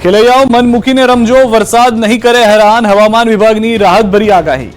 ખેલૈયાઓ મન મૂકીને રમજો, વરસાદ નહીં કરે હેરાન, હવામાન વિભાગની રાહતભરી આગાહી.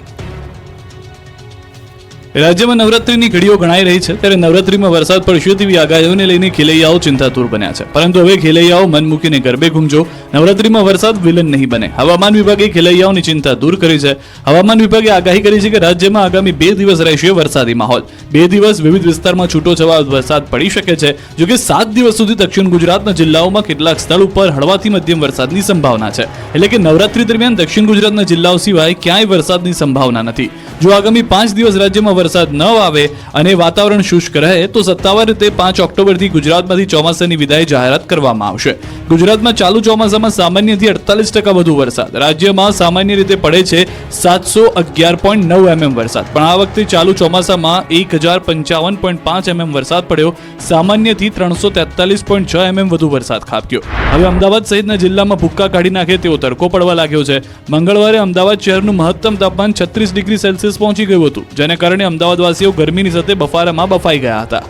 રાજ્યમાં નવરાત્રીની ઘડીઓ ગણાઈ રહી છે, ત્યારે નવરાત્રીમાં વરસાદ પડશે તેવી આગાહીઓને લઈને ખેલૈયાઓ ચિંતાતુર બન્યા છે. પરંતુ હવે ખેલૈયાઓ મન મૂકીને ગરબે ઘૂમજો, નવરાત્રીમાં વરસાદ વિલન નહીં બને. હવામાન વિભાગે ખેલૈયાઓની ચિંતા દૂર કરી છે. હવામાન વિભાગે આગાહી કરી છે કે રાજ્યમાં આગામી 2 દિવસ રહેશે વરસાદી માહોલ. 2 દિવસ વિવિધ વિસ્તારમાં છૂટોછવાયો વરસાદ પડી શકે છે. જોકે 7 દિવસ સુધી દક્ષિણ ગુજરાતના જિલ્લાઓમાં કેટલાક સ્થળ ઉપર હળવાથી મધ્યમ વરસાદની સંભાવના છે. એટલે કે નવરાત્રી દરમિયાન દક્ષિણ ગુજરાતના જિલ્લાઓ સિવાય ક્યાંય વરસાદની સંભાવના નથી. જો આગામી 5 દિવસ રાજ્યમાં વરસાદ ન આવે અને વાતાવરણ શુષ્ક રહે તો સત્તાવાર રીતે 5 ઓક્ટોબરથી ગુજરાતમાંથી ચોમાસાની વિદાય જાહેરાત કરવામાં આવશે. ગુજરાતમાં ચાલુ ચોમાસામાં સામાન્યથી 48% વધુ વરસાદ. રાજ્યમાં સામાન્ય રીતે પડે છે 711.9 mm વરસાદ, પણ આ વખતે ચાલુ ચોમાસામાં 1055.5 mm વરસાદ પડ્યો. સામાન્યથી 343.6 mm વધુ વરસાદ ખાબક્યો. હવે અમદાવાદ સહિતના જિલ્લામાં ભૂક્કા કાઢી નાખે તેવો તડકો પડવા લાગ્યો છે. મંગળવારે અમદાવાદ શહેરનું મહત્તમ તાપમાન 36 ડિગ્રી સેલ્સિયસ પહોંચી ગયું હતું, જેને કારણે અમદાવાદવાસીઓ ગરમીની સાથે બફારામાં બફાઈ ગયા હતા.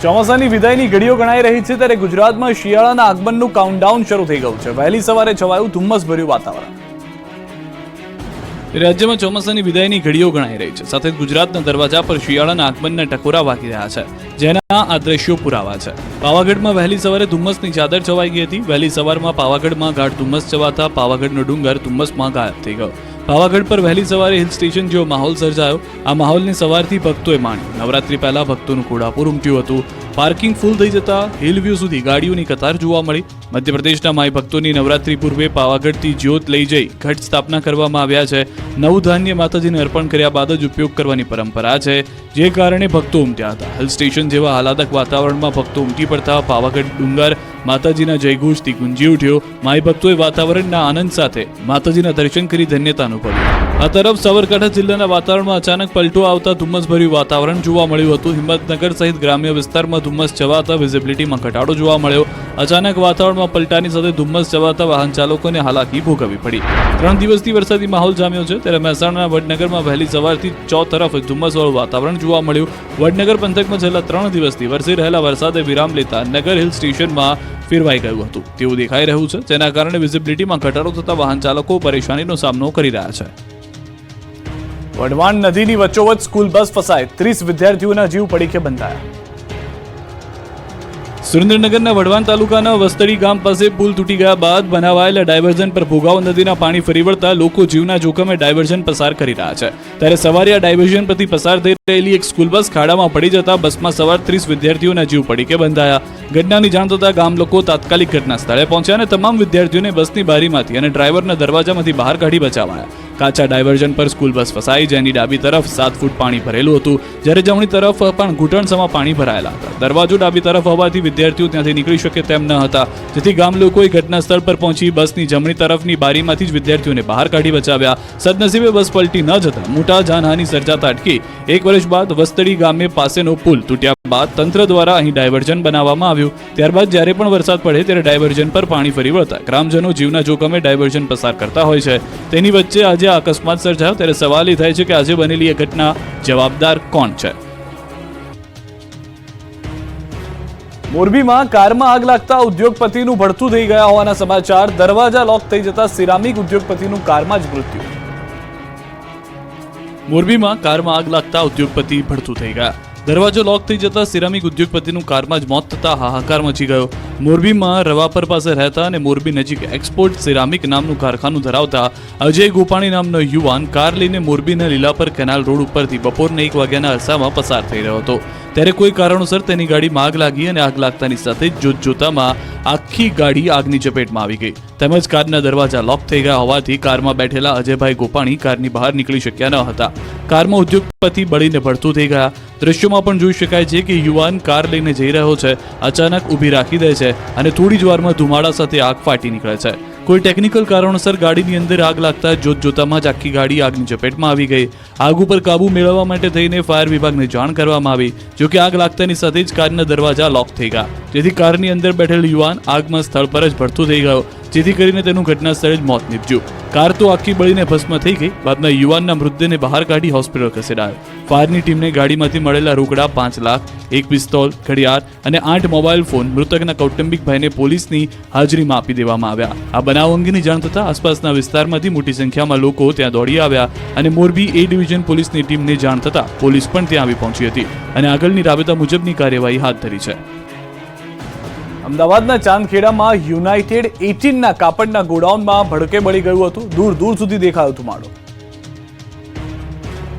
ચોમાસાની વિદાયની ઘડીઓ ગણાઈ રહી છે, ત્યારે ગુજરાતમાં શિયાળાના આગમનનું કાઉન્ટડાઉન શરૂ થઈ ગયું છે. વહેલી સવારે છવાયું ધુમ્મસભર્યું વાતાવરણ. રાજ્યમાં ચોમાસાની વિદાયની ઘડીઓ ગણાઈ રહી છે, સાથે ગુજરાતના દરવાજા પર શિયાળાના આગમનના ટકોરા વાગી રહ્યા છે, જેના આ દ્રશ્યો પુરાવા છે. પાવાગઢમાં વહેલી સવારે ધુમ્મસની ચાદર છવાઈ ગઈ હતી. વહેલી સવારમાં પાવાગઢમાં ગાઢ ધુમ્મસ છવાતા પાવાગઢનો ડુંગર ધુમ્મસમાં ગાયબ થઈ ગયો. પાવાગઢ પર વહેલી સવારે હિલ સ્ટેશન જેવો માહોલ સર્જાયો. આ માહોલને સવારથી ભક્તોએ માણ્યો. નવરાત્રી પહેલા ભક્તોનું ઘોડાપુર ઉમટ્યું હતું. પાર્કિંગ ફૂલ થઈ જતા હિલ વ્યૂ સુધી ગાડીઓની કતાર જોવા મળી. મધ્યપ્રદેશના માઈ ભક્તોની નવરાત્રી પૂર્વે પાવાગઢથી જ્યોત લઈ જઈ ઘટ સ્થાપના કરવામાં આવ્યા છે. નવું ધાન્ય માતાજીને અર્પણ કર્યા બાદ જ ઉપયોગ કરવાની પરંપરા છે, જે કારણે ભક્તો ઉમટ્યા હતા. હિલ સ્ટેશન જેવા આહલાદક વાતાવરણમાં ભક્તો ઉમટી પડતા પાવાગઢ ડુંગર માતાજીના જયઘોષથી ગુંજી ઉઠ્યો. માઈ ભક્તોએ વાતાવરણના આનંદ સાથે માતાજીના દર્શન કરી ધન્યતા અનુભવી. આ તરફ સાબરકાંઠા જિલ્લાના વાતાવરણમાં અચાનક પલટો આવતા ધુમ્મસભર્યું વાતાવરણ જોવા મળ્યું હતું. હિંમતનગર સહિત ગ્રામ્ય વિસ્તારમાં ધુમ્મસ છવાતા વિઝિબિલિટીમાં ઘટાડો જોવા મળ્યો. અચાનક વાતાવરણમાં પલટાની સાથે ધુમ્મસ છવાતા વાહન ચાલકોને હાલાકી ભોગવવી પડી. 3 દિવસથી વરસાદી માહોલ જામ્યો છે, ત્યારે મહેસાણાના વડનગરમાં વહેલી સવારથી ચોતરફ ધુમ્મસવાળું વાતાવરણ જોવા મળ્યું. વડનગર પંથકમાં છેલ્લા 3 દિવસથી વરસી રહેલા વરસાદે વિરામ લેતા નગર હિલ સ્ટેશનમાં ફેરવાઈ ગયું હતું તેવું દેખાઈ રહ્યું છે, જેના કારણે વિઝિબિલિટીમાં ઘટાડો થતા વાહન ચાલકો પરેશાનીનો સામનો કરી રહ્યા છે. વઢવાણ નદીની વચ્ચોવચ્ચ સ્કૂલ બસ ફસાઈ, 30 વિદ્યાર્થીઓના જીવ પડીકે બંધાયા. સુરેન્દ્રનગરના વઢવાણ તાલુકાના વસ્તડી ગામ પાસે પુલ તૂટી ગયા બાદ બનાવાયેલા ડાયવર્ઝન પર ભોગાવો નદીના પાણી ફરી વળતા લોકો જીવના જોખમે ડાયવર્ઝન પસાર કરી રહ્યા છે. ત્યારે સવારે આ ડાયવર્ઝન પરથી પસાર થઈ રહેલી એક સ્કૂલ બસ ખાડામાં પડી જતા બસમાં સવાર 30 વિદ્યાર્થીઓના જીવ પડીકે બંધાયા. ઘટનાની જાણ થતાં ગામ લોકો તાત્કાલિક ઘટના સ્થળે પહોંચ્યા અને તમામ વિદ્યાર્થીઓને બસની બારીમાંથી અને ડ્રાઈવરના દરવાજામાંથી બહાર કાઢી બચાવાયા. કાચા ડાયવર્ઝન પર સ્કૂલ બસ ફસાઈ, જેની ડાબી તરફ 7 ફૂટ પાણી ભરેલું હતું, જ્યારે જમણી તરફ પણ ઘૂંટણસમાં પાણી ભરાયેલા હતા. દરવાજો ડાબી તરફ હોવાથી વિદ્યાર્થીઓ ત્યાંથી નીકળી શકે તેમ ન હતા, જેથી ગામ લોકોએ ઘટના સ્થળ પર પહોંચી બસની જમણી તરફની બારીમાંથી જ વિદ્યાર્થીઓને બહાર કાઢી બચાવ્યા. સદનસીબે બસ પલટી ન જતા મોટા જાનહાનિ સર્જાતા અટકી. 1 વર્ષ બાદ વસ્તડી ગામે પાસેનો પુલ તૂટ્યા બાદ તંત્ર દ્વારા અહીં ડાયવર્ઝન બનાવવામાં આવ્યું. ત્યારબાદ જ્યારે પણ વરસાદ પડે ત્યારે ડાયવર્ઝન પર પાણી ફરી વળતા ગ્રામજનો જીવના જોખમે ડાયવર્ઝન પસાર કરતા હોય છે. તેની વચ્ચે આજે અકસ્માત સર્જાયો, ત્યારે સવાલ એ થાય છે કે આજે બનેલી એ ઘટના જવાબદાર કોણ છે? મોરબીમાં કારમાં આગ લાગતા ઉદ્યોગપતિનું ભડથું થઈ ગયા હોવાના સમાચાર. દરવાજા લોક થઈ જતા સિરામિક ઉદ્યોગપતિનું કારમાં જ મૃત્યુ. મોરબીમાં કારમાં આગ લાગતા ઉદ્યોગપતિ ભડથું થઈ ગયા. દરવાજો લોક થઈ જતા સિરામિક ઉદ્યોગપતિનું કારમાં જ મોત થતા હાહાકાર મચી ગયો. મોરબીમાં રવાપર પાસે રહેતા અને મોરબી નજીક એક્સપોર્ટ સિરામિક નામનું કારખાનું ધરાવતા અજય ગોપાણી નામનો યુવાન કાર લઈને મોરબીના લીલાપર કેનાલ રોડ ઉપરથી બપોરના 1 વાગ્યાના અરસામાં પસાર થઈ રહ્યો હતો. ત્યારે કોઈ કારણોસર તેની ગાડીમાં આગ લાગી અને આગ લાગતાની સાથે જોતજોતામાં આખી ગાડી આગની ચપેટમાં આવી ગઈ. તેમજ કારના દરવાજા લોક થઈ ગયા હોવાથી કારમાં બેઠેલા અજયભાઈ ગોપાણી કારની બહાર નીકળી શક્યા ન હતા. કારમાં ઉદ્યોગપતિ બળીને ભડથું થઈ ગયા. દ્રશ્યોમાં પણ જોઈ શકાય છે કે યુવાન કાર લઈને જઈ રહ્યો છે, અચાનક ઊભી રાખી દે છે અને થોડી જ વારમાં ધુમાડા સાથે આગ ફાટી નીકળે છે. કોઈ ટેકનિકલ કારણોસર ગાડીની અંદર આગ લાગતા જોતજોતામાં જ આખી ગાડી આગની ઝપેટમાં આવી ગઈ. આગ ઉપર કાબુ મેળવવા માટે થઈને ફાયર વિભાગને જાણ કરવામાં આવી. જોકે આગ લાગતાની સાથે જ કારના દરવાજા લોક થઈ ગયા, જેથી કારની અંદર બેઠેલ યુવાન આગમાં સ્થળ પર જ ભડથું થઈ ગયો. જેથી કરીને તેનું ઘટના સ્થળે જ મોત નીપજ્યું. કાર તો આખી બળીને ભસ્મ થઈ ગઈ. બાદમાં યુવાનના મૃતદેહને બહાર કાઢી હોસ્પિટલ ખસેડાયો. ફાયરની ટીમને ગાડીમાંથી મળેલા રોકડા 5 લાખ, એક પિસ્તોલ, ઘડિયાળ અને 8 મોબાઈલ ફોન મૃતકના કૌટુંબિક ભાઈને પોલીસની હાજરીમાં આપી દેવામાં આવ્યા. આ બનાવ અંગેની જાણ થતાં આસપાસના વિસ્તારમાંથી મોટી સંખ્યામાં લોકો ત્યાં દોડી આવ્યા અને મોરબી એ ડિવિઝન પોલીસની ટીમને જાણ થતાં પોલીસ પણ ત્યાં આવી પહોંચી હતી અને આગળની રાબેતા મુજબની કાર્યવાહી હાથ ધરી છે. અમદાવાદના ચાંદખેડામાં યુનાઇટેડ 18ના કાપડના ગોડાઉનમાં ભડકે બળી ગયું હતું. દૂર દૂર સુધી દેખાયો ધુમાડો.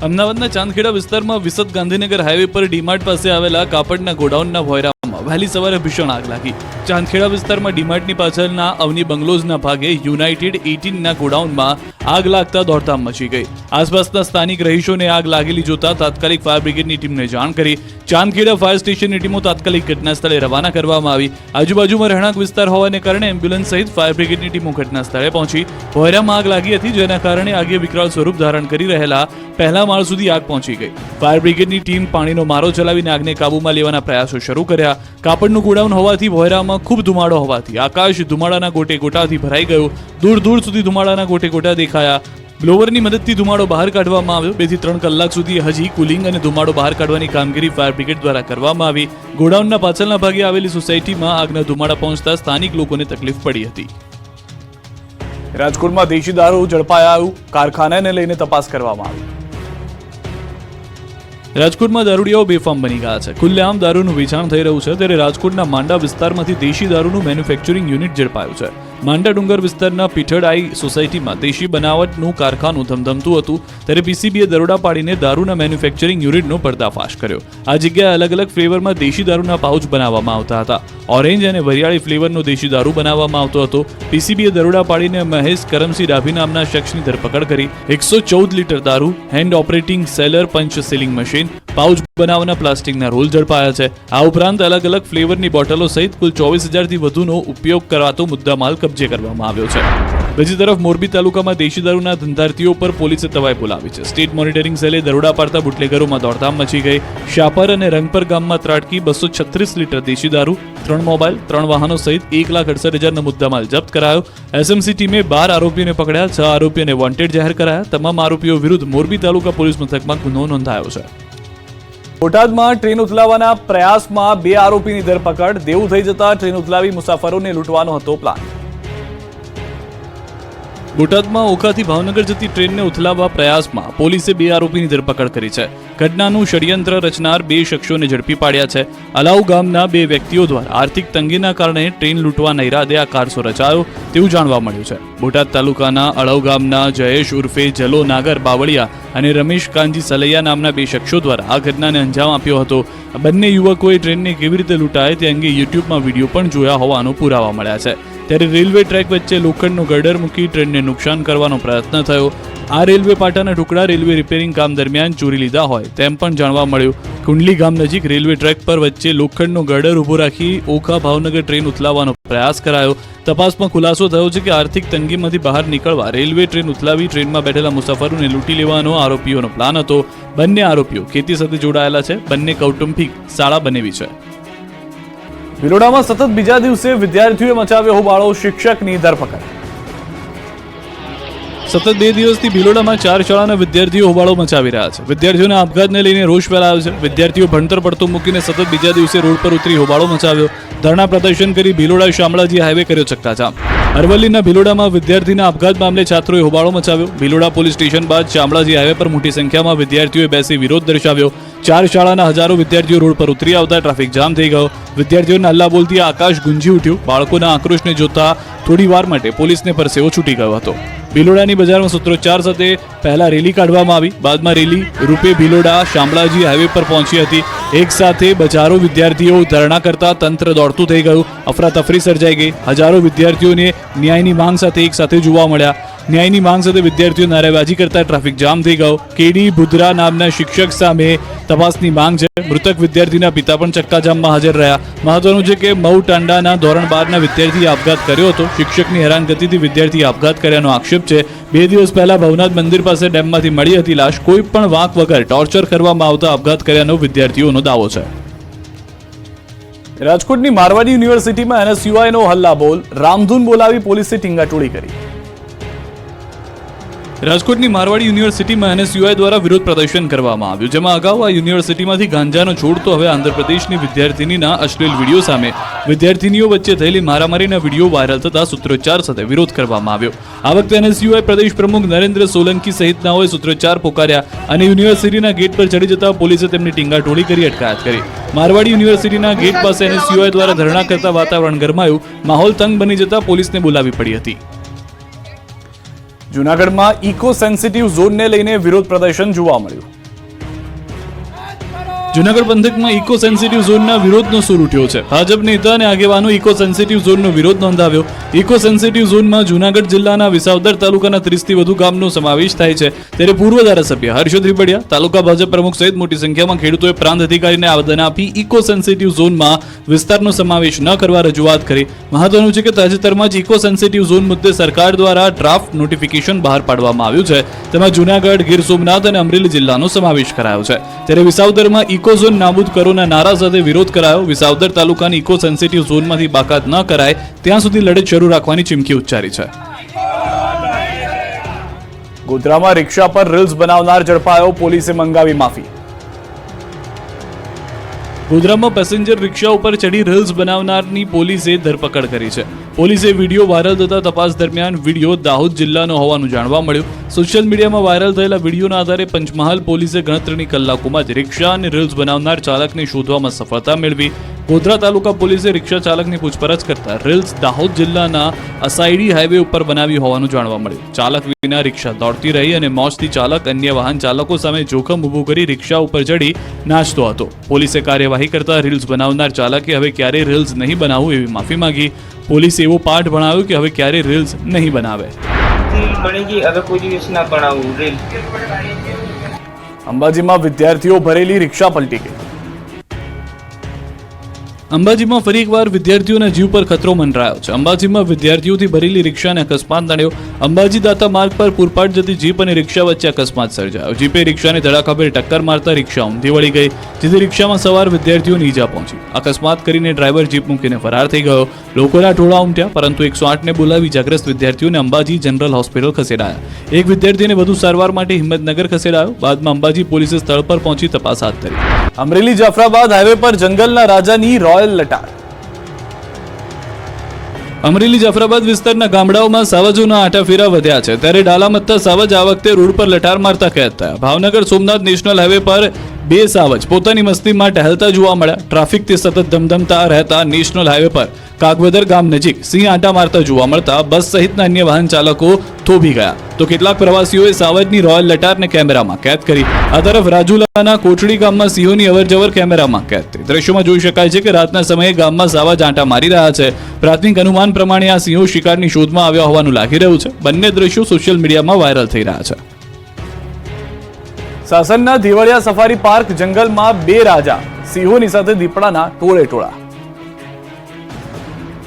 અમદાવાદના ચાંદખેડા વિસ્તારમાં વિસદ ગાંધીનગર હાઈવે પર ડીમાર્ટ પાસે આવેલા કાપડના ગોડાઉનના ભોયરામાં વહેલી સવારે ભીષણ આગ લાગી. ચાંદખેડા વિસ્તારમાં ડીમાર્ટની પાછળના અવની બંગલોઝના ભાગે યુનાઇટેડ 18ના ગોડાઉનમાં આગ લાગતા દોડધામ મચી ગઈ. આસપાસના સ્થાનિક રહીશોને આગ લાગેલી જોતા તાત્કાલિક ફાયર બ્રિગેડની ટીમને જાણ કરી. ચાંદખેડા ફાયર સ્ટેશનની ટીમો તાત્કાલિક ઘટના સ્થળે રવાના કરવામાં આવી. આજુબાજુમાં રહેણાંક વિસ્તાર હોવાને કારણે એમ્બ્યુલન્સ સહિત ફાયર બ્રિગેડની ટીમો ઘટના સ્થળે પહોંચી. ભોયરામાં આગ લાગી હતી, જેના કારણે આગે વિકરાળ સ્વરૂપ ધારણ કરી રહેલા પહેલા માળ સુધી આગ પહોંચી ગઈ. ફાયર બ્રિગેડની ટીમ પાણીનો મારો ચલાવીને આગને કાબૂમાં લેવાના પ્રયાસો શરૂ કર્યા. કાપડનું ગોડાઉન હોવાથી ભોયરામાં ખૂબ ધુમાડો હોવાથી આકાશ ધુમાડાના ગોટે ગોટાથી ભરાઈ ગયું. દૂર દૂર સુધી ધુમાડાના ગોટે ગોટા દેખાયા. બ્લોવરની મદદથી ધુમાડો બહાર કાઢવામાં આવ્યો. 2 થી 3 કલાક સુધી હજી કુલિંગ અને ધુમાડો બહાર કાઢવાની કામગીરી ફાયર બ્રિગેડ દ્વારા કરવામાં આવી. ગોડાઉનના પાછળના ભાગે આવેલી સોસાયટીમાં આગના ધુમાડા પહોંચતા સ્થાનિક લોકોને તકલીફ પડી હતી. રાજકોટમાં દેશી દારૂ ઝડપાયું. કારખાનાને લઈને તપાસ કરવામાં આવી. રાજકોટમાં દારૂડિયાઓ બેફામ બની ગયા છે. ખુલ્લેઆમ દારૂનું વેચાણ થઈ રહ્યું છે, ત્યારે રાજકોટના માંડા વિસ્તારમાંથી દેશી દારૂનું મેન્યુફેક્ચરિંગ યુનિટ ઝડપાયું છે. માંડા ડુંગર વિસ્તારના પીઠડાઈ સોસાયટીમાં દેશી બનાવટનું કારખાનું ધમધમતું હતું, ત્યારે પીસીબીએ દરોડા પાડીને દારૂના મેન્યુફેક્ચરિંગ યુનિટનો પર્દાફાશ કર્યો. આ જગ્યાએ અલગ અલગ ફ્લેવરમાં દેશી દારૂના પાઉચ બનાવવામાં આવતા હતા. ઓરેન્જ અને વરિયાળી ફ્લેવરનો દેશી દારૂ બનાવવામાં આવતો હતો. પીસીબીએ દરોડા પાડીને મહેશ કરમસિંહ ડાભી નામના શખ્સની ધરપકડ કરી. 114 લીટર દારૂ, હેન્ડ ઓપરેટિંગ સેલર, પંચ સીલિંગ મશીન, પાઉચ બનાવવાના પ્લાસ્ટિકના રોલ ઝડપાયા છે. આ ઉપરાંત અલગ અલગ ફ્લેવરની બોટલો સહિત કુલ 24,000થી વધુનો ઉપયોગ કરાતો મુદ્દામાલ કબજે કરવામાં આવ્યો છે. બીજી તરફ મોરબી તાલુકામાં દેશી દારૂના ધંધાર્થીઓ પર પોલીસે તવાઈ બોલાવી છે. સ્ટેટ મોનિટરિંગ સેલે દરોડા પાડતા બુટલેગરોમાં દોડધામ મચી ગઈ. શાપર અને રંગપર ગામમાં ત્રાટકી 236 લીટર દેશી દારૂ, 3 મોબાઈલ, 3 વાહનો સહિત 1,68,000નો મુદ્દામાલ જપ્ત કરાયો. એસએમસી ટીમે 12 આરોપીઓને પકડ્યા. 6 આરોપીઓને વોન્ટેડ જાહેર કરાયા. તમામ આરોપીઓ વિરુદ્ધ મોરબી તાલુકા પોલીસ મથકમાં ગુનો નોંધાયો છે. બોટાદમાં ટ્રેન ઉથલાવવાના પ્રયાસમાં 2 આરોપીની ધરપકડ. દેવું થઈ જતા ટ્રેન ઉથલાવી મુસાફરોને લૂંટવાનો હતો પ્લાન. બોટાદમાં ઓખાથી ભાવનગર જતી ટ્રેનને ઉથલાવવા પ્રયાસમાં પોલીસે 2 આરોપીની ધરપકડ કરી છે. ઘટનાનું ષડયંત્ર રચનાર 2 શખ્સોને ઝડપી પાડ્યા છે. અલાઉ ગામના 2 વ્યક્તિઓ દ્વારા આર્થિક તંગીના કારણે ટ્રેન લૂંટવાના ઈરાદે આ કારસો રચાયો તેવું જાણવા મળ્યું છે. બોટાદ તાલુકાના અળવ ગામના જયેશ ઉર્ફે જલો નાગર બાવળિયા અને રમેશ કાનજી સલૈયા નામના 2 શખ્સો દ્વારા આ ઘટનાને અંજામ આપ્યો હતો. બંને યુવકોએ ટ્રેનને કેવી રીતે લૂંટાય તે અંગે યુટ્યુબમાં વિડીયો પણ જોયા હોવાનો પુરાવા મળ્યા છે. ત્યારે રેલવે ટ્રેક વચ્ચે લોખંડનો ગર્ડર મૂકી ટ્રેનને નુકસાન કરવાનો પ્રયત્ન થયો. આ રેલવે પાટાના ટુકડા રેલવે રિપેરિંગ કામ દરમિયાન ચોરી લીધા હોય તેમ પણ જાણવા મળ્યું. કુંડલી ગામ નજીક રેલવે ટ્રેક પર વચ્ચે લોખંડનો ગર્ડર ઊભો રાખી ઓખા ભાવનગર ટ્રેન ઉથલાવવાનો પ્રયાસ કરાયો. તપાસમાં ખુલાસો થયો છે કે આર્થિક તંગીમાંથી બહાર નીકળવા રેલવે ટ્રેન ઉથલાવી ટ્રેનમાં બેઠેલા મુસાફરોને લૂંટી લેવાનો આરોપીઓનો પ્લાન હતો. બંને આરોપીઓ ખેતી સાથે જોડાયેલા છે. બંને કૌટુંબિક શાળા બનેવી છે. ભિલોડામાં સતત બીજા દિવસે વિદ્યાર્થીઓએ મચાવ્યો હોબાળો. શિક્ષકની ધરપકડ. સતત 2 દિવસથી ભિલોડામાં 4 શાળાના વિદ્યાર્થીઓ હોબાળો મચાવી રહ્યા છે. વિદ્યાર્થીઓના આપઘાતને લઈને રોષ ફેલાયો છે. વિદ્યાર્થીઓ ભણતર પડતું મૂકીને સતત બીજા દિવસે રોડ પર ઉતરી હોબાળો મચાવ્યો. ધરણા પ્રદર્શન કરી ભિલોડા શામળાજી હાઈવે કર્યો ચક્કાજામ. અરવલ્લીના ભિલોડામાં વિદ્યાર્થીના આપઘાત મામલે છાત્રોએ હોબાળો મચાવ્યો. ભિલોડા પોલીસ સ્ટેશન બાદ શામળાજી હાઈવે પર મોટી સંખ્યામાં વિદ્યાર્થીઓએ બેસી વિરોધ દર્શાવ્યો. 4 શાળાના હજારો વિદ્યાર્થીઓ રોડ પર ઉતરી આવતા ટ્રાફિક જામ થઈ ગયો. વિદ્યાર્થીઓના હલ્લા બોલતી આકાશ ગુંજી ઉઠ્યું. બાળકોના આક્રોશને જોતા થોડી વાર માટે પોલીસને પરસેવો છૂટી ગયો હતો. ભિલોડાની બજારમાં સૂત્રોચ્ચાર સાથે પહેલા રેલી કાઢવામાં આવી. બાદમાં રેલી રૂપે ભિલોડા શામળાજી હાઈવે પર પહોંચી હતી. એક સાથે હજારો વિદ્યાર્થીઓ ધરણા કરતા તંત્ર દોડતું થઈ ગયું. અફરાતફરી સર્જાઈ ગઈ. હજારો વિદ્યાર્થીઓને ન્યાયની માંગ સાથે એક સાથે જોવા મળ્યા. ન્યાયની માંગ સાથે વિદ્યાર્થીઓ નારેબાજી કરતા ટ્રાફિક જામ થઈ ગયો. કેડી બુધરા નામના શિક્ષક સામે તપાસની માંગ છે. મૃતક વિદ્યાર્થીના પિતા પણ ચક્કાજામમાં હાજર રહ્યા. મહત્વનું છે કે મઉ ટાંડાના ધોરણ 12ના વિદ્યાર્થીએ આપઘાત કર્યો હતો. શિક્ષકની હેરાનગતિથી વિદ્યાર્થીએ આપઘાત કર્યાનો આક્ષેપ છે. 2 દિવસ પહેલા ભવનાથ મંદિર પાસે ડેમમાંથી મળી હતી લાશ. કોઈ પણ વાંક વગર ટોર્ચર કરવામાં આવતા આપઘાત કર્યાનો વિદ્યાર્થીઓનો દાવો છે. રાજકોટની મારવાડી યુનિવર્સિટીમાં એનએસયુઆઈનો હલ્લાબોલ, રામધૂન બોલાવી પોલીસે ટીંગાટોળી કરી. રાજકોટની મારવાડી યુનિવર્સિટીમાં એનએસયુઆઈ દ્વારા વિરોધ પ્રદર્શન કરવામાં આવ્યું, જેમાં અગાઉ આ યુનિવર્સિટીમાંથી ગાંજાનો છોડ તો હવે આંધ્રપ્રદેશની વિદ્યાર્થીનીના અશ્લીલ વિડીયો સામે વિદ્યાર્થીનીઓ વચ્ચે થયેલી મારામારીના વિડીયો વાયરલ થતા સૂત્રોચ્ચાર સાથે વિરોધ કરવામાં આવ્યો. આ વખતે એનએસયુઆઈ પ્રદેશ પ્રમુખ નરેન્દ્ર સોલંકી સહિતનાઓએ સૂત્રોચ્ચાર પોકાર્યા અને યુનિવર્સિટીના ગેટ પર ચડી જતા પોલીસે તેમની ટીંગાટોળી કરી અટકાયત કરી. મારવાડી યુનિવર્સિટીના ગેટ પાસે એનએસયુઆઈ દ્વારા ધરણા કરતા વાતાવરણ ગરમાયું, માહોલ તંગ બની જતા પોલીસને બોલાવી પડી હતી. જૂનાગઢમાં ઇકો સેન્સિટિવ ઝોનને લઈને વિરોધ પ્રદર્શન જોવા મળ્યું. જૂનાગઢ પંથકમાં ઇકો સેન્સિટિવ ઝોનના વિરોધનો સૂર ઉઠ્યો છે. ભાજપ નેતા અને આગેવાનો ઇકો સેન્સિટિવ ઝોનનો વિરોધ નોંધાવ્યો. ઇકો સેન્સિટિવ ઝોનમાં જૂનાગઢ જિલ્લાના વિસાવદર તાલુકાના 30થી વધુ ગામનો સમાવેશ થાય છે. ત્યારે પૂર્વ ધારાસભ્ય હર્ષદ રીબડિયા, તાલુકા ભાજપ પ્રમુખ સહિત મોટી સંખ્યામાં ખેડૂતોએ પ્રાંત અધિકારીને આવેદન આપી ઇકો સેન્સિટિવ ઝોનમાં વિસ્તારનો સમાવેશ ન કરવા રજૂઆત કરી. મહત્વનું છે કે તાજેતરમાં જ ઇકો સેન્સિટિવ ઝોન મુદ્દે સરકાર દ્વારા ડ્રાફ્ટ નોટિફિકેશન બહાર પાડવામાં આવ્યું છે. તેમાં જૂનાગઢ, ગીર સોમનાથ અને અમરેલી જિલ્લાનો સમાવેશ કરાયો છે. ત્યારે વિસાવદરમાં ઇકો ઝોન નાબૂદ કરોના નારા સાથે વિરોધ કરાયો. વિસાવદર તાલુકાની ઇકો સેન્સિટિવ ઝોનમાંથી બાકાત ન કરાય ત્યાં સુધી લડત શરૂ રાખવાની ચીમકી ઉચ્ચારી છે. ગોધરામાં રિક્ષા પર રીલ્સ બનાવનાર ઝડપાયો, પોલીસે મંગાવી માફી. ગોધરામાં પેસેન્જર રિક્ષા ઉપર ચડી રીલ્સ બનાવનારની પોલીસે ધરપકડ કરી છે. પોલીસે વિડીયો વાયરલ થતા તપાસ દરમિયાન વિડીયો દાહોદ જિલ્લાનો હોવાનું જાણવા મળ્યું. સોશિયલ મીડિયામાં વાયરલ થયેલા વિડીયોના આધારે પંચમહાલ પોલીસે ગણતરીની કલાકોમાં જ રિક્ષા અને રીલ્સ બનાવનાર ચાલકને શોધવામાં સફળતા મેળવી. ગોધરા તાલુકા પોલીસે રિક્ષા ચાલકની પૂછપરછ કરતા રીલ્સ દાહોદ જિલ્લાના અસાઈડી હાઈવે ઉપર બનાવી હોવાનું જાણવા મળ્યું. ચાલક વિના રિક્ષા દોડતી રહી અને મોજથી ચાલક અન્ય વાહન ચાલકો સામે જોખમ ઊભું કરી રિક્ષા ઉપર ચડી નાચતો હતો. પોલીસે કાર્યવાહી કરતા રીલ્સ બનાવનાર ચાલકે હવે ક્યારેય રીલ્સ નહીં બનાવવું એવી માફી માંગી. પોલીસે એવો પાઠ ભણાવ્યો કે હવે ક્યારેય રીલ્સ નહીં બનાવે. અંબાજીમાં વિદ્યાર્થીઓ ભરેલી રિક્ષા પલટી ગઈ. અંબાજીમાં ફરી એકવાર વિદ્યાર્થીઓના જીવ પર ખતરો મંડરાયો છે. અંબાજીમાં વિદ્યાર્થીઓથી ભરેલી રિક્ષાને અકસ્માત નડ્યો. અંબાજી દાતા માર્ગ પર પૂરપાટ જતી જીપ અને રિક્ષા વચ્ચે અકસ્માત સર્જાયો. જીપે રિક્ષાને ધડાકાભેર ટક્કર મારતા રિક્ષા ઊંધી વળી ગઈ, જેથી રિક્ષામાં સવાર વિદ્યાર્થીઓને ઈજા પહોંચી. અકસ્માત કરીને ડ્રાઈવર જીપ મૂકીને ફરાર થઈ ગયો. લોકોના ટોળા ઉમટ્યા, પરંતુ 108ને બોલાવી ઇજાગ્રસ્ત વિદ્યાર્થીઓને અંબાજી જનરલ હોસ્પિટલ ખસેડાયા. એક વિદ્યાર્થીને વધુ સારવાર માટે હિંમતનગર ખસેડાયો. બાદમાં અંબાજી પોલીસે સ્થળ પર પહોંચી તપાસ હાથ ધરી. અમરેલી જાફરાબાદ હાઈવે પર જંગલના રાજાની રોયલ લટાર. અમરેલી જાફરાબાદ વિસ્તારના ગામડાઓમાં સાવજોના આટાફેરા વધ્યા છે. ત્યારે ડાલામત્તા સાવજ આ વખતે રોડ પર લટાર મારતા કેદ થયા. ભાવનગર સોમનાથ નેશનલ હાઈવે પર બે સાવજ પોતાની મસ્તીમાં ટહેલતા જોવા મળ્યા. ટ્રાફિકથી સતત ધમધમતા રહેતા નેશનલ હાઈવે પર કાગવદર ગામ નજીક સિંહ આંટા મારતા જોવા મળતા બસ સહિતના અન્ય વાહન ચાલકો થોભી ગયા, તો કેટલાક પ્રવાસીઓએ સાવજની રોયલ લટારને કેમેરામાં કેદ કરી. આ તરફ રાજુલાના કોટડી ગામમાં સિંહોની અવરજવર કેમેરામાં કેદ થઈ. દ્રશ્યોમાં જોઈ શકાય છે કે રાતના સમયે ગામમાં સાવજ આંટા મારી રહ્યા છે. પ્રાથમિક અનુમાન પ્રમાણે આ સિંહો શિકારની શોધમાં આવ્યા હોવાનું લાગી રહ્યું છે. બંને દ્રશ્યો સોશિયલ મીડિયામાં વાયરલ થઈ રહ્યા છે. સાસણના દેવળિયા સફારી પાર્ક જંગલમાં બે રાજા, સિંહોની સાથે દીપડાના ટોળે ટોળા.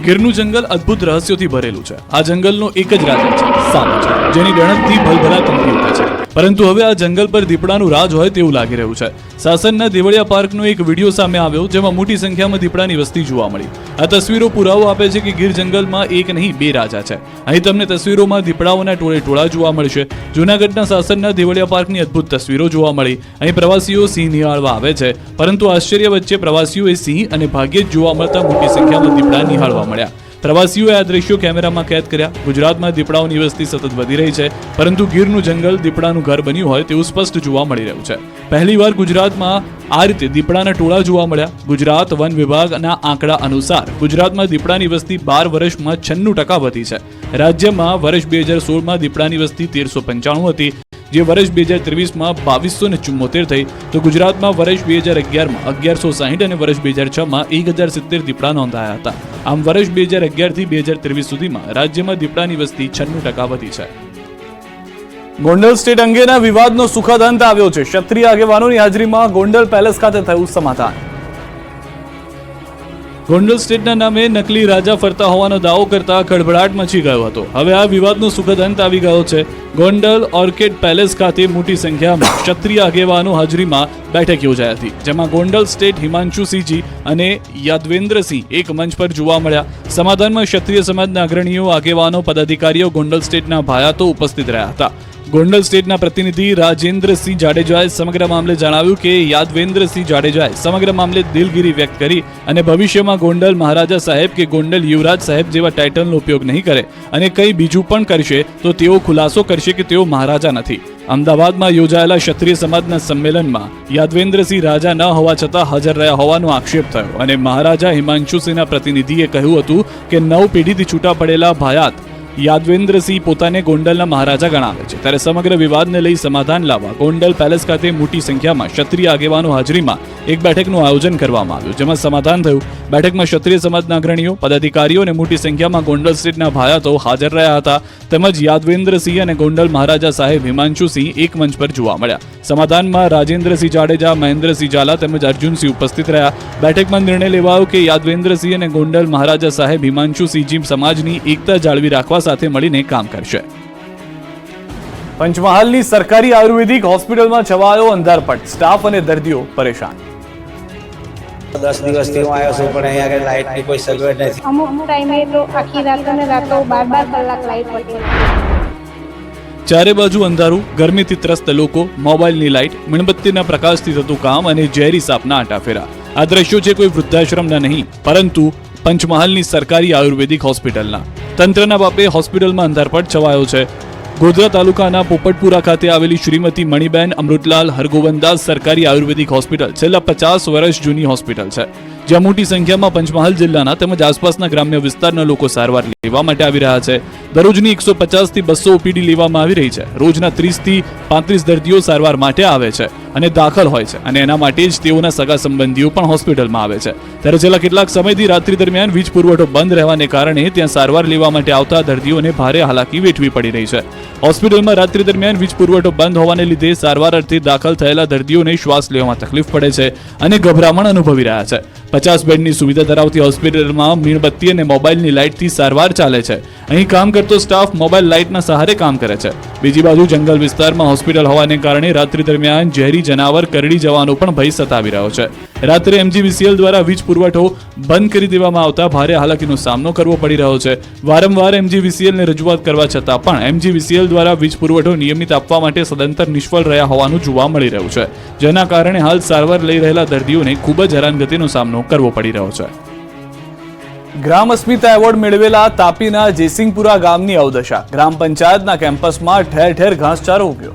ગીરનું જંગલ અદ્ભુત રહસ્યોથી ભરેલું છે. આ જંગલનો એક જ રાજા છે, સાવજ, જેની ગણતરી ભલભલા કંપની ઉઠે છે. પરંતુ હવે આ જંગલ પર દીપડાનું રાજ હોય તેવું લાગી રહ્યું છે. સાસણના દેવળિયા પાર્કનો એક વિડીયો સામે આવ્યો, જેમાં મોટી સંખ્યામાં દીપડાની વસ્તી જોવા મળી. આ તસવીરો પુરાવો આપે છે કે ગીર જંગલમાં એક નહીં બે રાજા છે. અહીં તમને તસવીરોમાં દીપડાઓના ટોળે ટોળા જોવા મળશે. જૂનાગઢના સાસણના દેવળિયા પાર્કની અદ્ભુત તસવીરો જોવા મળી. અહીં પ્રવાસીઓ સિંહ નિહાળવા આવે છે, પરંતુ આશ્ચર્ય વચ્ચે પ્રવાસીઓએ સિંહ અને ભાગ્યે જ જોવા મળતા મોટી સંખ્યામાં દીપડા નિહાળવા મળ્યા. પ્રવાસીઓએ આ દ્રશ્યો કેમેરામાં કેદ કર્યા. ગુજરાતમાં દીપડાઓની વસ્તી સતત વધી રહી છે, પરંતુ ગીરનું જંગલ દીપડાનું ઘર બન્યું હોય તેવું સ્પષ્ટ જોવા મળી રહ્યું છે. પહેલીવાર ગુજરાતમાં આ રીતે દીપડાના ટોળા જોવા મળ્યા. ગુજરાત વન વિભાગના આંકડા અનુસાર ગુજરાતમાં દીપડાની વસ્તી 12 વર્ષમાં 96% વધી છે. રાજ્યમાં વર્ષ 2016માં દીપડાની વસ્તી 1395 હતી, જે વર્ષ 2023માં 2274 થઈ. તો ગુજરાતમાં વર્ષ 2011માં 1160 અને વર્ષ 2006માં 1070 દીપડા નોંધાયા હતા. આમ વર્ષ 2011 થી 2023 સુધીમાં રાજ્યમાં દીપડાની વસ્તી 96% વધી છે. ગોંડલ સ્ટેટ અંગેના વિવાદનો સુખદ અંત આવ્યો છે. ક્ષત્રિય આગેવાનોની હાજરીમાં ગોંડલ પેલેસ ખાતે થયું સમાધાન. ગોંડલ સ્ટેટના નામે નકલી રાજા ફરતા હોવાનો દાવો કરતા ખળભળાટ મચી ગયો હતો. હવે આ વિવાદનો સુખદ અંત આવી ગયો છે. ગોંડલ ઓર્કિડ પેલેસ ખાતે મોટી સંખ્યામાં ક્ષત્રિય આગેવાનો હાજરીમાં બેઠક યોજાઈ હતી, જેમાં ગોંડલ સ્ટેટ હિમાંશુસિંહજી અને યાદવેન્દ્રસિંહ એક મંચ પર જોવા મળ્યા. સમાધાનમાં ક્ષત્રિય સમાજના અગ્રણીઓ, આગેવાનો, પદાધિકારીઓ, ગોંડલ સ્ટેટના ભાયાતો ઉપસ્થિત રહ્યા હતા. ગોંડલ સ્ટેટના પ્રતિનિધિ રાજેન્દ્રસિંહ જાડેજાએ સમગ્ર મામલે જણાવ્યું કે યાદવેન્દ્રસિંહ જાડેજાએ સમગ્ર મામલે દિલગીરી વ્યક્ત કરી અને ભવિષ્યમાં ગોંડલ મહારાજા સાહેબ કે ગોંડલ યુવરાજ સાહેબ જેવા ટાઇટલનો ઉપયોગ નહીં કરે અને કંઈ બીજું પણ કરશે તો તેઓ ખુલાસો કરશે કે તેઓ મહારાજા નથી. અમદાવાદમાં યોજાયેલા ક્ષત્રિય સમાજના સંમેલનમાં યાદવેન્દ્રસિંહ રાજા ન હોવા છતાં હાજર રહ્યા હોવાનો આક્ષેપ થયો અને મહારાજા હિમાંશુસિંહના પ્રતિનિધિએ કહ્યું હતું કે 9 પેઢીથી છૂટા પડેલા ભાયાત યાદવેન્દ્રસિંહ પોતાને ગોંડલના મહારાજા ગણાવે છે. ત્યારે સમગ્ર વિવાદને લઈ સમાધાન લાવવા ગોંડલ પેલેસ ખાતે મોટી સંખ્યામાં ક્ષત્રિય આગેવાનો હાજરીમાં એક બેઠકનું આયોજન કરવામાં આવ્યું, જેમાં સમાધાન થયું. બેઠકમાં ક્ષત્રિય સમાજના અગ્રણીઓ, પદાધિકારીઓ અને મોટી સંખ્યામાં ગોંડલ સ્ટેટના ભાયાતો હાજર રહ્યા હતા. તેમજ યાદવેન્દ્રસિંહ અને ગોંડલ મહારાજા સાહેબ હિમાંશુસિંહ એક મંચ પર જોવા મળ્યા. સમાધાનમાં રાજેન્દ્રસિંહ જાડેજા, મહેન્દ્રસિંહ ઝાલા તેમજ અર્જુનસિંહ ઉપસ્થિત રહ્યા. બેઠકમાં નિર્ણય લેવાયો કે યાદવેન્દ્રસિંહ અને ગોંડલ મહારાજા સાહેબ હિમાંશુસિંહજી સમાજની એકતા જાળવી રાખવા સાથે મળીને કામ કરશે. પંચમહાલની સરકારી આયુર્વેદિક હોસ્પિટલમાં છવાયો અંધારપટ, સ્ટાફ અને દર્દીઓ પરેશાન. 10 દિવસથી હું આવ્યો છું પણ અહીંયા આગળ લાઇટની કોઈ સગવડ નથી. અમુક ટાઈમે તો આખી રાત અને રાતો 12 કલાક લાઈટ પડતી. ચારે બાજુ અંધારું, ગરમીથી ત્રસ્ત લોકો, મોબાઈલની લાઇટ, મીણબત્તીના પ્રકાશથી થતું કામ અને ઝેરી સાપના આંટાફેરા. આ દ્રશ્યો છે કોઈ વૃદ્ધાશ્રમના નહીં, પરંતુ પંચમહાલની સરકારી આયુર્વેદિક હોસ્પિટલના. તંત્રના બાપે હોસ્પિટલમાં અંધારપટ છવાયો છે. ગોધરા તાલુકાના પોપટપુરા ખાતે આવેલી શ્રીમતી મણિબેન અમૃતલાલ હરગોવનદાસ સરકારી આયુર્વેદિક હોસ્પિટલ છેલ્લા 50 વર્ષ જૂની હોસ્પિટલ છે, જ્યાં મોટી સંખ્યામાં પંચમહાલ જિલ્લાના તેમજ આસપાસના ગ્રામ્ય વિસ્તારના લોકો સારવાર લેવા માટે આવી રહ્યા છે. દરરોજની 150 થી 200 ઓપીડી લેવામાં આવી રહી છે. રોજના 30 થી 35 દર્દીઓ સારવાર માટે આવે છે અને દાખલ હોય છે, અને એના માટે જ તેઓના સગા સંબંધીઓ પણ હોસ્પિટલમાં આવે છે. ત્યારે છેલ્લા કેટલાક સમયથી રાત્રિ દરમિયાન વીજ પુરવઠો બંધ રહેવાને કારણે ત્યાં સારવાર લેવા માટે આવતા દર્દીઓને ભારે હાલાકી વેઠવી પડી રહી છે. હોસ્પિટલમાં રાત્રિ દરમિયાન વીજ પુરવઠો બંધ હોવાને લીધે સારવાર અર્થે દાખલ થયેલા દર્દીઓને શ્વાસ લેવામાં તકલીફ પડે છે અને ગભરામણ અનુભવી રહ્યા છે. 50 બેડની સુવિધા ધરાવતી હોસ્પિટલમાં મીણબત્તી અને મોબાઈલની લાઇટથી સારવાર ચાલે છે. અહીં કામ કરતો સ્ટાફ મોબાઈલ લાઇટના સહારે કામ કરે છે. બીજી બાજુ જંગલ વિસ્તારમાં હોસ્પિટલ હોવાને કારણે રાત્રિ દરમિયાન ઝેરી જનાવર કરડી જવાનો પણ ભય સતાવી રહ્યો છે. રાત્રે MGVCL દ્વારા વીજ પુરવઠો બંધ કરી દેવામાં આવતા ભારે હાલાકીનો સામનો કરવો પડી રહ્યો છે. વારંવાર MGVCL ને રજૂઆત કરવા છતાં પણ MGVCL દ્વારા વીજ પુરવઠો નિયમિત આપવા માટે સદંતર નિષ્ફળ રહ્યા હોવાનું જોવા મળી રહ્યું છે, જેના કારણે હાલ સારવાર લઈ રહેલા દર્દીઓને ખૂબ જ હેરાનગતિનો સામનો કરવો પડી રહ્યો છે. ગ્રામ અસ્મિતા એવોર્ડ મેળવેલા તાપીના જેસિંગપુરા ગામની અવદશા. ગ્રામ પંચાયતના કેમ્પસમાં ઠેર ઠેર ઘાસચારો ઉગ્યો.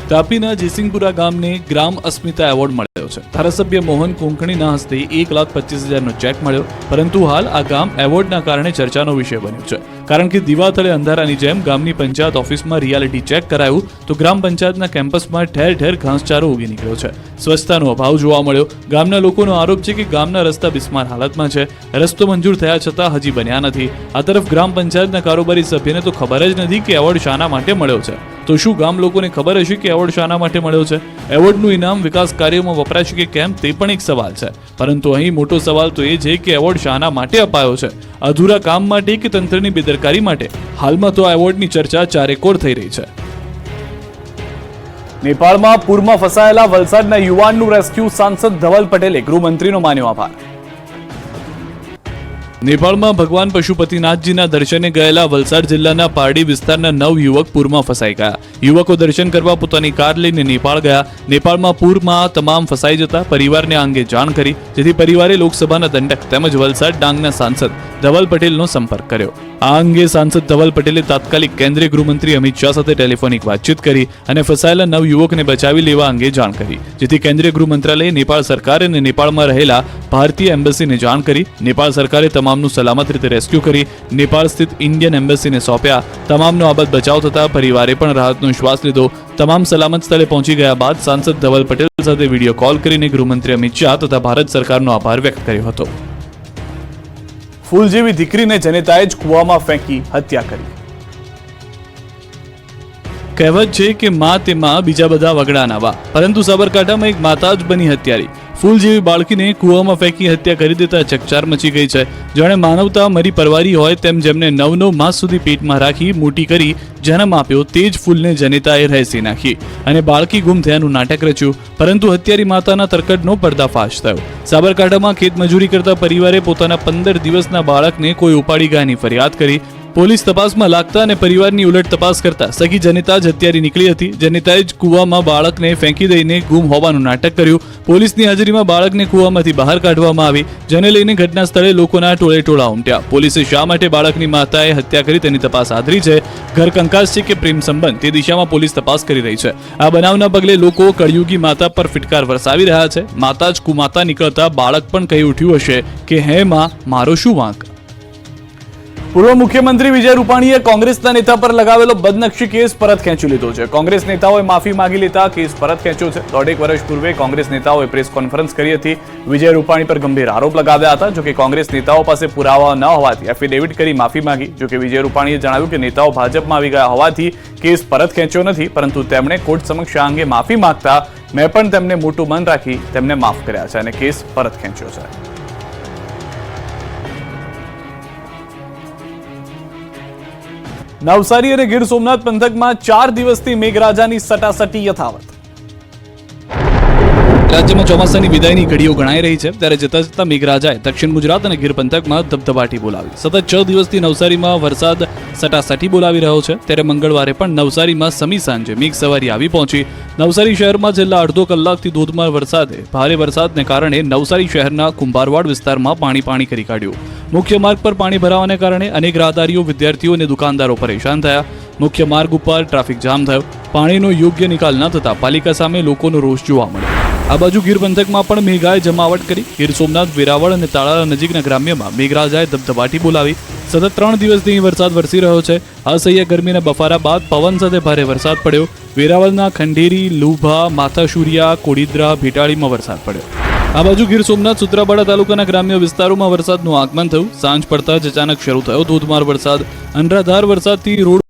તાપીના જેસિંગપુરા ગામને ગ્રામ અસ્મિતા એવોર્ડ મળ્યો છે. ધારાસભ્ય મોહન કોંકણીના હસ્તે 1,25,000નો ચેક મળ્યો, પરંતુ હાલ આ ગામ એવોર્ડના કારણે ચર્ચાનો વિષય બન્યું છે. કારણ કે દિવાતળે અંધારાની જેમ ગામની પંચાયત ઓફિસમાં રિયાલિટી ચેક કરાયું તો ગ્રામ પંચાયતના કેમ્પસમાં ઠેર ઠેર ઘાસચારો ઉગી નીકળ્યો છે. સ્વચ્છતાનો અભાવ જોવા મળ્યો. ગામના લોકોનો આરોપ છે કે ગામના રસ્તા બિસ્માર હાલતમાં છે. રસ્તો મંજૂર થયા છતાં હજી બન્યા નથી. આ તરફ ગ્રામ પંચાયતના કારોબારી સભ્યને તો ખબર જ નથી કે એવોર્ડ શાના માટે મળ્યો છે. તો શું ગામ લોકોને ખબર હશે કે એવોર્ડ શાના માટે મળ્યો છે? એવોર્ડનું ઇનામ વિકાસ કાર્યોમાં વપરાશે કે કેમ તે પણ એક સવાલ છે. પરંતુ અહીં મોટો સવાલ તો એ છે કે એવોર્ડ શાના માટે અપાયો છે? અધૂરા કામ માટે કે તંત્રની બેદરકારી માટે? હાલમાં તો આ એવોર્ડની ચર્ચા ચારેકોર થઈ રહી છે. નેપાળમાં પૂરમાં ફસાયેલા વલસાડના યુવાનનું રેસ્ક્યુ. સાંસદ ધવલ પટેલે ગૃહમંત્રીનો માન્યો આભાર. નેપાળમાં ભગવાન પશુપતિનાથજીના દર્શને ગયેલા વલસાડ જિલ્લાના પારડી વિસ્તારના 9 યુવક પૂરમાં ફસાઈ ગયા. યુવકો દર્શન કરવા પોતાની કાર લઈને નેપાળ ગયા. નેપાળમાં પૂરમાં તમામ ફસાઈ જતા પરિવારને આ અંગે જાણ કરી, જેથી પરિવારે લોકસભાના દંડક તેમજ વલસાડ ડાંગના સાંસદ ધવલ પટેલનો સંપર્ક કર્યો. આ અંગે સાંસદ ધવલ પટેલે તાત્કાલિક કેન્દ્રીય ગૃહમંત્રી અમિત શાહ સાથે ટેલિફોનિક વાતચીત કરી અને ફસાયેલા 9 યુવકને બચાવી લેવા અંગે જાણ કરી, જેથી કેન્દ્રીય ગૃહ મંત્રાલયે નેપાળ સરકાર અને નેપાળમાં રહેલા ભારતીય એમ્બેસીને જાણ કરી. નેપાળ સરકારે તમામનું સલામત રીતે રેસ્ક્યુ કરી નેપાળ સ્થિત ઇન્ડિયન એમ્બેસીને સોંપ્યા. તમામનો આબાદ બચાવ થતા પરિવારે પણ રાહતનો શ્વાસ લીધો. તમામ સલામત સ્થળે પહોંચી ગયા બાદ સાંસદ ધવલ પટેલ સાથે વિડીયો કોલ કરીને ગૃહમંત્રી અમિત શાહ તથા ભારત સરકારનો આભાર વ્યક્ત કર્યો હતો. ફૂલ જેવી દીકરીને જનેતાએ જ કૂવામાં ફેંકી હત્યા કરી. કહેવત છે કે માં તે માં, બીજા બધા વગડા નાવા, પરંતુ સાબરકાંઠામાં એક માતા જ બની હત્યારી. ફૂલ જેવી બાળકીને કૂવામાં ફેંકી હત્યા કરી દેતા ચકચાર મચી ગઈ છે. જાણે માનવતા મરી પરવારી હોય તેમ જેમને 9 માસ સુધી પેટમાં રાખી મોટી કરી જન્મ આપ્યો તે જ ફૂલને જનિતાએ રહેસી નાખી અને બાળકી ગુમ થયાનું નાટક રચ્યું. પરંતુ હત્યારી માતાના તરકડનો પર્દાફાશ થયો. સાબરકાંઠામાં ખેતમજૂરી કરતા પરિવારે પોતાના 15 દિવસના બાળકને કોઈ ઉપાડી ગયાની ફરિયાદ કરી. પોલીસ તપાસમાં લાગતા અને પરિવારની ઉલટ તપાસ કરતા સગી જનિતા જ હત્યારી નીકળી હતી. જનિતાએ જ કૂવામાં બાળકને ફેંકી દઈને ગુમ હોવાનું નાટક કર્યું. પોલીસની હાજરીમાં બાળકને કૂવામાંથી બહાર કાઢવામાં આવી, જેને લઈને ઘટના સ્થળે લોકોના ટોળે ટોળા ઉમટ્યા. પોલીસે શા માટે બાળકની માતાએ હત્યા કરી તેની તપાસ આદરી છે. ઘર કંકાસ છે કે પ્રેમ સંબંધ તે દિશામાં પોલીસ તપાસ કરી રહી છે. આ બનાવના પગલે લોકો કળયુગી માતા પર ફિટકાર વરસાવી રહ્યા છે. માતા જ કુમાતા નીકળતા બાળક પણ કહી ઉઠ્યું હશે કે હે માં, મારો શું વાંક. પૂર્વ મુખ્યમંત્રી વિજય રૂપાણીએ કોંગ્રેસના નેતા પર લગાવેલો બદનક્ષી કેસ પરત ખેંચી લીધો છે. કોંગ્રેસ નેતાઓએ માફી માંગી લેતા કેસ પરત ખેંચ્યો છે. 1.5 વર્ષ પૂર્વે કોંગ્રેસ નેતાઓએ પ્રેસ કોન્ફરન્સ કરી હતી. વિજય રૂપાણી પર ગંભીર આરોપ લગાવ્યા હતા. જોકે કોંગ્રેસ નેતાઓ પાસે પુરાવા ન હોવાથી એફિડેવિટ કરી માફી માંગી. જોકે વિજય રૂપાણીએ જણાવ્યું કે નેતાઓ ભાજપમાં આવી ગયા હોવાથી કેસ પરત ખેંચ્યો નથી, પરંતુ તેમણે કોર્ટ સમક્ષ આ અંગે માફી માંગતા મેં પણ તેમને મોટું મન રાખી તેમને માફ કર્યા છે અને કેસ પરત ખેંચ્યો છે. નવસારી અને ગીર સોમનાથ પંથકમાં 4 દિવસથી મેઘરાજાની સટાસટી યથાવત. રાજ્યમાં ચોમાસાની વિદાયની ઘડીઓ ગણાઈ રહી છે, ત્યારે જતા જતા મેઘરાજાએ દક્ષિણ ગુજરાત અને ગીર પંથકમાં ધબધબાટી બોલાવી. સતત 6 દિવસથી નવસારીમાં વરસાદ સટાસટી બોલાવી રહ્યો છે. ત્યારે મંગળવારે પણ નવસારીમાં સમી સાંજે મેઘ સવારી આવી પહોંચી. નવસારી શહેરમાં છેલ્લા અડધો કલાકથી ધોધમાર વરસાદે ભારે વરસાદને કારણે નવસારી શહેરના કુંભારવાડ વિસ્તારમાં પાણી કરી કાઢ્યું. મુખ્ય માર્ગ પર પાણી ભરાવાને કારણે અનેક રાહદારીઓ, વિદ્યાર્થીઓ અને દુકાનદારો પરેશાન થયા. મુખ્ય માર્ગ ઉપર ટ્રાફિક જામ થયો. પાણીનો યોગ્ય નિકાલ ન થતા પાલિકા સામે લોકોનો રોષ જોવા મળ્યો. આ બાજુ ગીર પંથકમાં પણ મેઘાએ જમાવટ કરી. ગીર સોમનાથ, વેરાવળ અને તાળાળા નજીકના ગ્રામ્યમાં મેઘરાજાએ ધબધબાટી બોલાવી. સતત 3 દિવસથી વરસાદ વરસી રહ્યો છે. અસહ્ય ગરમીના બફારા બાદ પવન સાથે ભારે વરસાદ પડ્યો. વેરાવળના ખંડેરી, લુભા, માથાશુરિયા, કોડીદ્રા, ભેટાળીમાં વરસાદ પડ્યો. આ બાજુ ગીર સોમનાથ, સૂત્રાપાડા તાલુકાના ગ્રામ્ય વિસ્તારોમાં વરસાદનું આગમન થયું. સાંજ પડતા જ અચાનક શરૂ થયો ધોધમાર વરસાદ. અનરાધાર વરસાદથી રોડ